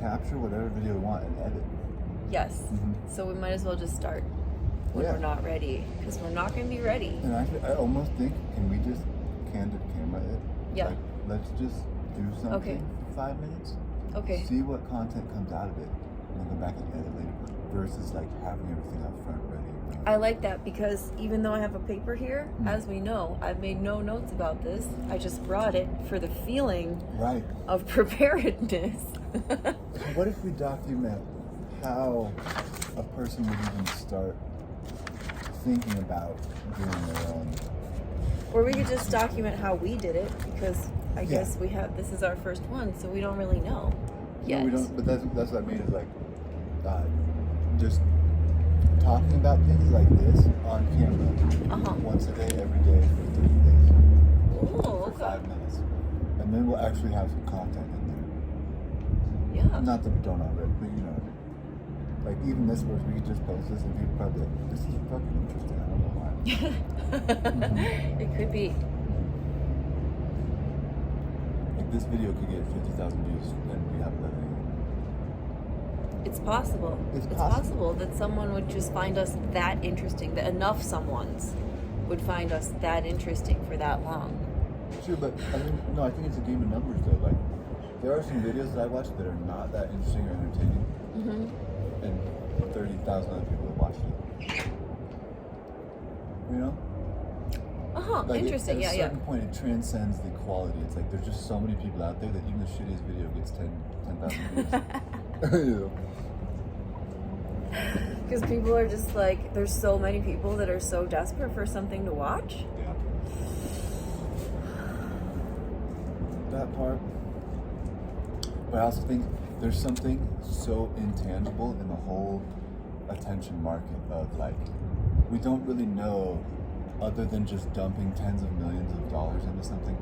capture whatever video we want and edit. Yes. So we might as well just start when we're not ready, because we're not going to be ready. And actually, I almost think, can we just candid camera it? Yeah. Like, let's just do something for 5 minutes. Okay. See what content comes out of it, and then go back and edit later. Versus like having everything up front ready. I like that, because even though I have a paper here, as we know, I've made no notes about this. I just brought it for the feeling of preparedness. What if we document how a person would even start thinking about doing their own? Or we could just document how we did it, because I guess this is our first one, so we don't really know yet. No, we don't, but that's what I mean, is like, just talking about things like this on camera once a day, every day for 30 days. Oh, for 5 minutes. And then we'll actually have some content in there. Yeah. Not that we don't already, but you know. Like even this verse, we could just post this and people probably like, this is fucking interesting. I don't know why. It could be. Like this video could get 50,000 views and we haven't done anything. It's possible. It's possible that someone would just find us that interesting, that enough someones would find us that interesting for that long. Sure, but I think it's a game of numbers though. Like, there are some videos that I watch that are not that interesting or entertaining, and 30,000 other people have watched it. You know? Like Interesting. At a certain point, it transcends the quality. It's like there's just so many people out there that even the shittiest video gets 10,000 views. You know? Because people are just like, there's so many people that are so desperate for something to watch. Yeah. That part. But I also think there's something so intangible in the whole attention market of like, we don't really know, other than just dumping tens of millions of dollars into something,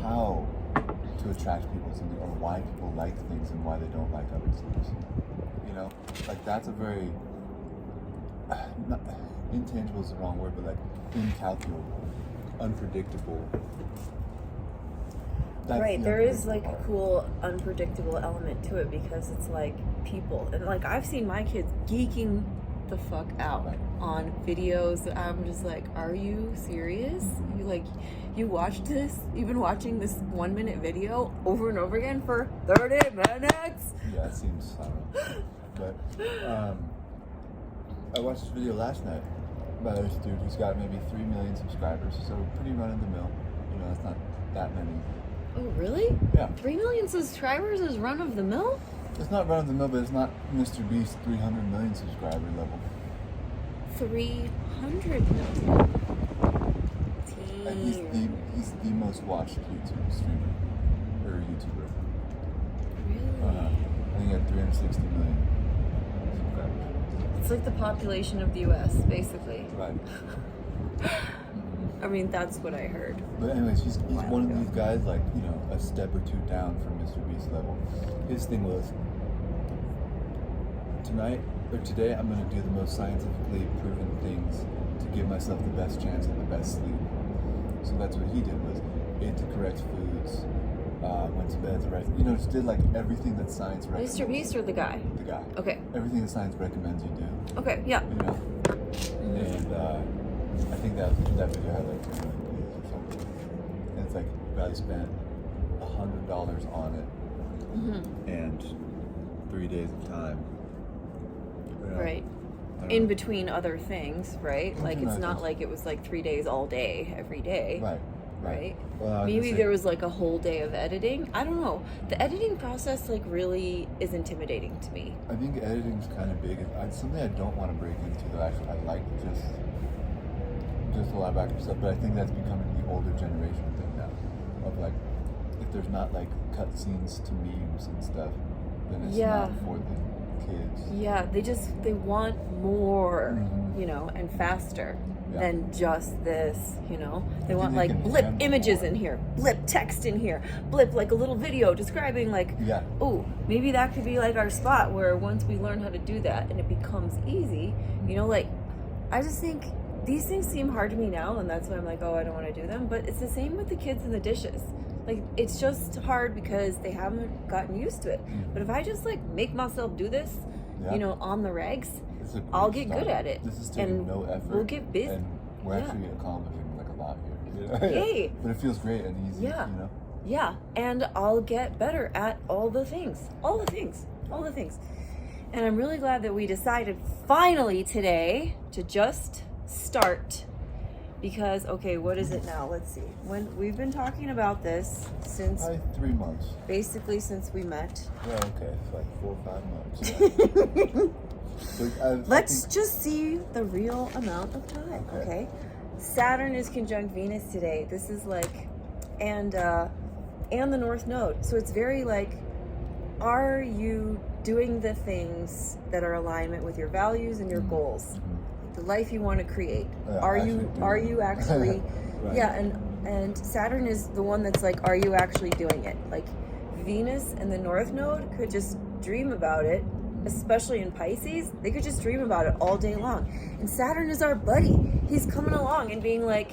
how to attract people to something, or why people like things and why they don't like other things. You know, like that's a very intangible is the wrong word, but like incalculable, unpredictable. Right, there is like a cool, unpredictable element to it, because it's like people, and like I've seen my kids geeking the fuck out on videos that I'm just like, are you serious? You watched this? You've been watching this 1 minute video over and over again for 30 minutes? Yeah, it seems but I watched this video last night by this dude who's got maybe 3 million subscribers, so pretty run-of-the-mill. You know, that's not that many. Oh, really? Yeah. 3 million subscribers is run-of-the-mill? It's not run-of-the-mill, but it's not Mr. Beast's 300 million subscriber level. 300 million. And he's the most watched YouTube streamer, or YouTuber. Really? I think he had 360 million subscribers. It's like the population of the US, basically. Right. I mean, that's what I heard. But anyways, he's one of these guys, like, you know, a step or two down from Mr. Beast level. His thing was, today I'm going to do the most scientifically proven things to give myself the best chance at the best sleep. So that's what he did, was ate the correct foods, went to bed at the right, you know, just did like everything that science recommends. Mr. Beast or the guy? The guy. Okay. Everything that science recommends you do. Okay, yeah. You know? And I think that video had like 2 million views or something. And it's like, I spent $100 on it and 3 days of time. You know? Right. In between other things, right? Like, it's not things. like it was like 3 days all day, every day. Right. Well, maybe there was like a whole day of editing. I don't know. The editing process like really is intimidating to me. I think editing's kind of big. It's something I don't want to break into though. Actually, I like just a lot of active stuff, but I think that's becoming the older generation thing now. Of like, if there's not like cut scenes to memes and stuff, then it's not for the kids. Yeah, they want more, you know, and faster than just this, you know. They want like blip images in here, blip text in here, blip like a little video describing like, oh, maybe that could be like our spot where once we learn how to do that and it becomes easy, you know, like, I just think these things seem hard to me now, and that's why I'm like, oh, I don't want to do them. But it's the same with the kids and the dishes. Like, it's just hard because they haven't gotten used to it. But if I just like make myself do this, you know, on the regs, I'll get good at it. This is taking no effort. We'll get busy. And we're actually accomplishing like a lot here. You know? Yay! But it feels great and easy, you know? Yeah, and I'll get better at all the things. And I'm really glad that we decided finally today to just start. Because, okay, what is it now? Let's see. When we've been talking about this since... Probably 3 months. Basically since we met. Yeah, okay. It's like 4 or 5 months. Let's just see the real amount of time, okay? Saturn is conjunct Venus today. This is like... And the North Node. So it's very like, are you doing the things that are alignment with your values and your goals? The life you want to create. Are you actually right. And Saturn is the one that's like, are you actually doing it? Like Venus and the North Node could just dream about it, especially in Pisces. They could just dream about it all day long. And Saturn is our buddy. He's coming along and being like,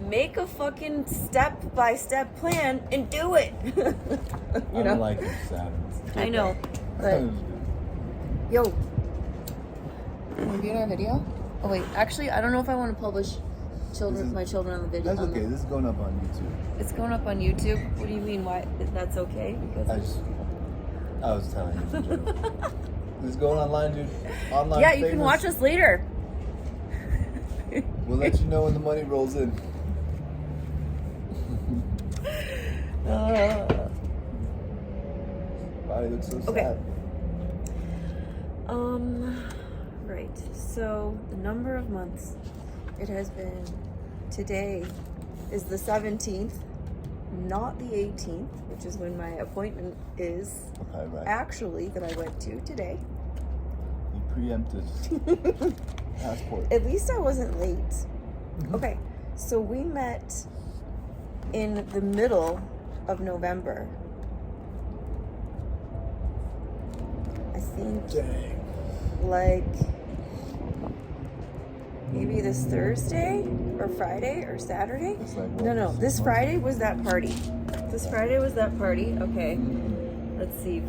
make a fucking step-by-step plan and do it. I don't like Saturn. I know, but yo. Are we doing our video? Oh wait, actually, I don't know if I want to publish my children on the video. That's okay. This is going up on YouTube. It's going up on YouTube. What do you mean? Why? That's okay? Because I was telling you. This is going online, dude. Online. Yeah, you can watch us later. We'll let you know when the money rolls in. Why it looks so sad? Right. So the number of months it has been. Today is the 17th, not the 18th, which is when my appointment is. Okay, right. Actually, that I went to today. You preempted. Passport. At least I wasn't late. Okay, so we met in the middle of November. I think. Dang. Like maybe this Thursday or Friday or Saturday. Like no, this Friday was that party. Okay, let's see,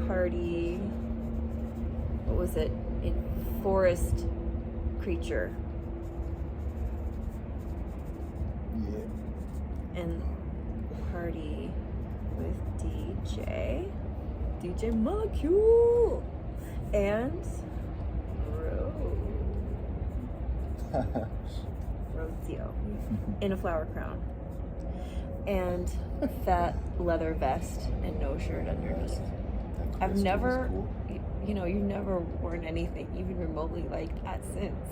party. What was it? In Forest Creature. Yeah. And party with DJ Molecule and Rhoadsio in a flower crown and fat leather vest and no shirt underneath. I've never, cool. You know, you've never worn anything even remotely like that since.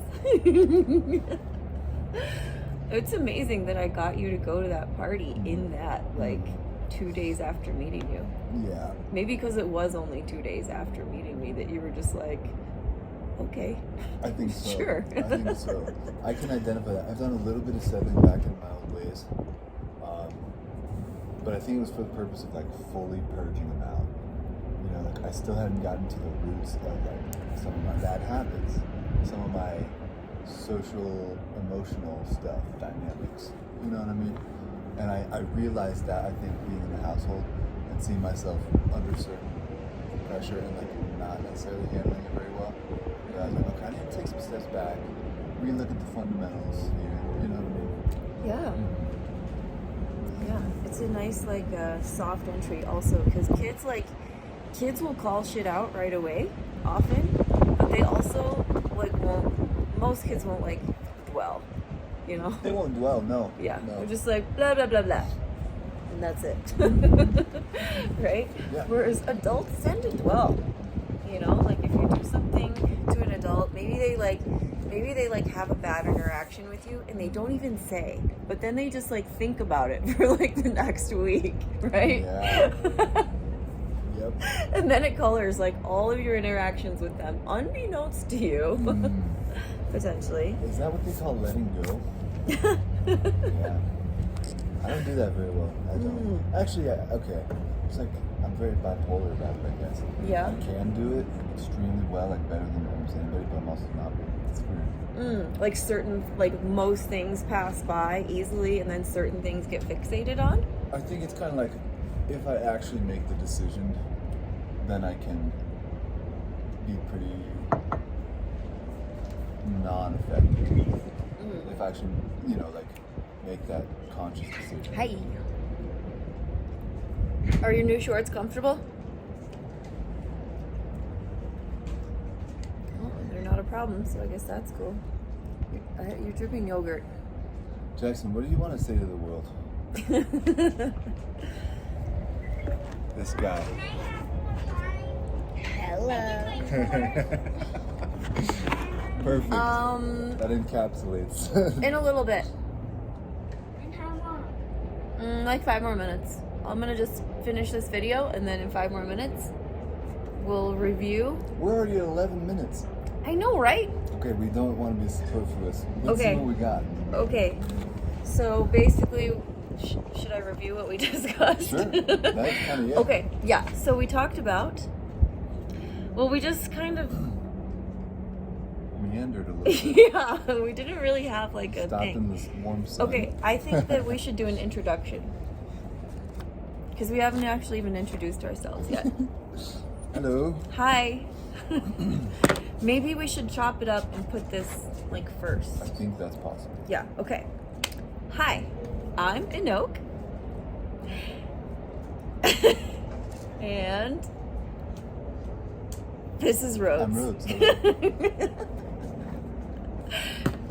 It's amazing that I got you to go to that party in that, like, 2 days after meeting you. Yeah. Maybe because it was only 2 days after meeting me that you were just like, okay. I think so. Sure. I think so. I can identify that. I've done a little bit of settling back in my old ways. But I think it was for the purpose of, like, fully purging them out. You know, like, I still hadn't gotten to the roots of, like, some of my bad habits, some of my social, emotional stuff, dynamics. You know what I mean? And I realized that, I think, being in the household and seeing myself under certain pressure and, like, not necessarily handling it very well. I was like, okay, I need to take some steps back, relook at the fundamentals here, you know what I mean? Yeah. Yeah, it's a nice, like, soft entry also, because kids will call shit out right away, often, but they also, like, most kids won't, like, dwell, you know? They won't dwell, no. Yeah, no. they're just like, blah, blah, blah, blah, and that's it, right? Yeah. Whereas adults tend to dwell, you know? Like, if you do something to an adult, maybe they have a bad interaction with you and they don't even say, but then they just, like, think about it for, like, the next week, right? Yeah. Yep. And then it colors, like, all of your interactions with them, unbeknownst to you, potentially. Is that what they call letting go? Yeah. I don't do that very well. I don't. Actually, okay. It's like, I'm very bipolar about it, I guess. Yeah. I can do it extremely well, like better than almost anybody, but I'm also not. It's weird. Like most things pass by easily and then certain things get fixated on? I think it's kind of like if I actually make the decision, then I can be pretty non-effective. If I actually, like make that conscious decision. Hey. Are your new shorts comfortable? Oh, they're not a problem, so I guess that's cool. You're dripping yogurt. Jackson, what do you want to say to the world? This guy. Hello. Perfect. That encapsulates. In a little bit. And how long? Like 5 more minutes. I'm gonna just finish this video, and then in 5 more minutes, we'll review. We're already at 11 minutes. I know, right? Okay, we don't want to be superfluous. Let's see what we got. Okay. So basically, should I review what we discussed? Sure. That kind of, yeah. Okay. Yeah. So we talked about. Well, we just kind of. Meandered a little bit. Yeah, we didn't really have like a Stopped thing. in this warm sun. Okay, I think that we should do an introduction. Because we haven't actually even introduced ourselves yet. Hello. Hi. Maybe we should chop it up and put this like first. I think that's possible. Yeah, okay. Hi, I'm Inoke. And this is Rhoads. I'm Rhoads.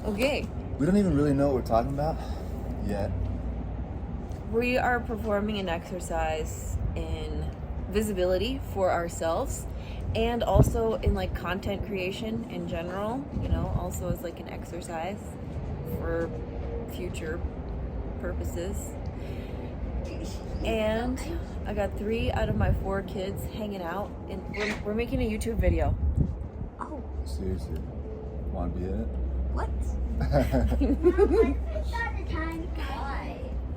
Okay. We don't even really know what we're talking about yet. We are performing an exercise in visibility for ourselves and also in like content creation in general, also as like an exercise for future purposes. And I got 3 out of my 4 kids hanging out, and we're making a YouTube video. Oh, Seriously. Want to be in it? what?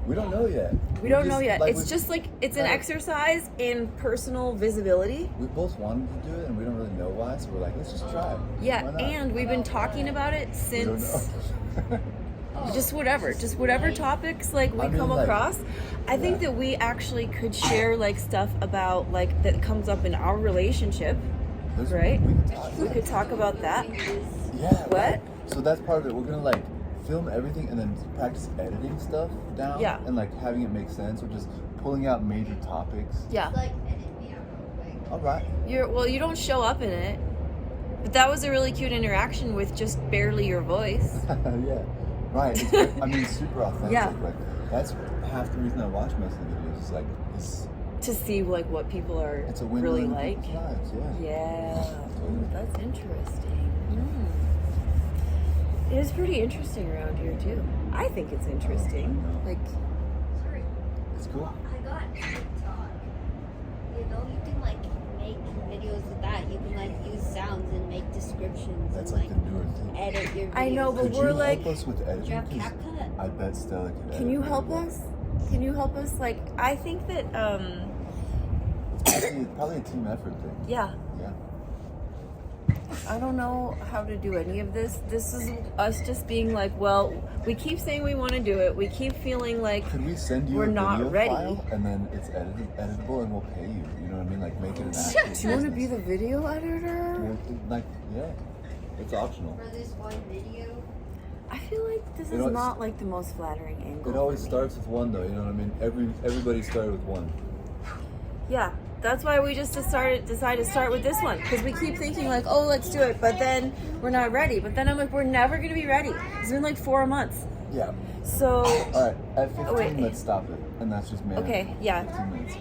We don't know yet. We don't know yet. Like, It's just like it's an exercise in personal visibility. We both wanted to do it, and we don't really know why, so we're like, let's just try it. Yeah, Why not? and we've been talking about it We don't since know. just whatever topics like we come across. I think that we actually could share like stuff about like that comes up in our relationship, right? We could talk about that. Yeah. What? Right. So that's part of it. We're gonna like film everything and then practice editing stuff down. Yeah. And like having it make sense, or just pulling out major topics. Yeah. All right. You don't show up in it, but that was a really cute interaction with just barely your voice. Yeah. Right. It's, I mean, super authentic. Yeah. Like that's half the reason I watch most of the videos. Is like it's To see like what people are a window really into like. people's lives. Yeah. Yeah. Ooh, that's interesting. It is pretty interesting around here too. I think it's interesting. Like, It's cool. I got TikTok. You can like make videos with that. You can like use sounds and make descriptions That's and like the newer thing. edit your videos. I know, but Could we're you like, help us with editing? Do you have 'Cause CapCut? I bet Stella can. can you help us? Can you help us? Like, I think that, It's probably a team effort thing. yeah. Yeah. I don't know how to do any of this. This is us just being like, well, we keep saying we want to do it. We keep feeling like Could we send you we're a not video ready. file and then it's editable and we'll pay you? You know what I mean? Like make it an actual Do you want to be business. the video editor? Well, like yeah, it's optional. For this one video. I feel like this It is always- not like the most flattering angle. It always for me. starts with one though. You know what I mean? Everybody started with one. Yeah, that's why we just decided to start with this one, because we keep thinking like, oh, let's do it, but then we're not ready. But then I'm like, we're never gonna be ready. It's been like 4 months. Yeah. So, All right. At 15, wait. let's stop it, and that's just man. Okay, yeah. 15 minutes.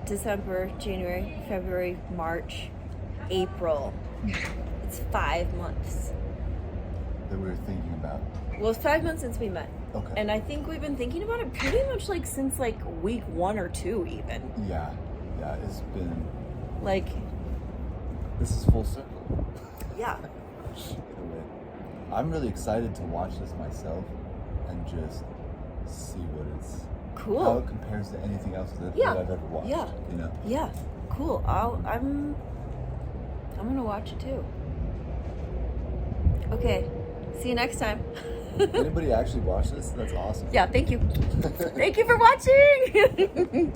December, January, February, March, April. It's 5 months. That we were thinking about. Well, it's 5 months since we met. Okay. And I think we've been thinking about it pretty much like since like week 1 or 2 even. Yeah. Yeah. It's been. Like, This is full circle. yeah. In a way. I'm really excited to watch this myself and just see what it's. Cool. How it compares to anything else that Yeah. I've ever watched. Yeah. You know. Yeah, cool. I'm gonna watch it too. Okay, see you next time. Anybody actually watch this? That's awesome. Yeah, thank you. Thank you for watching.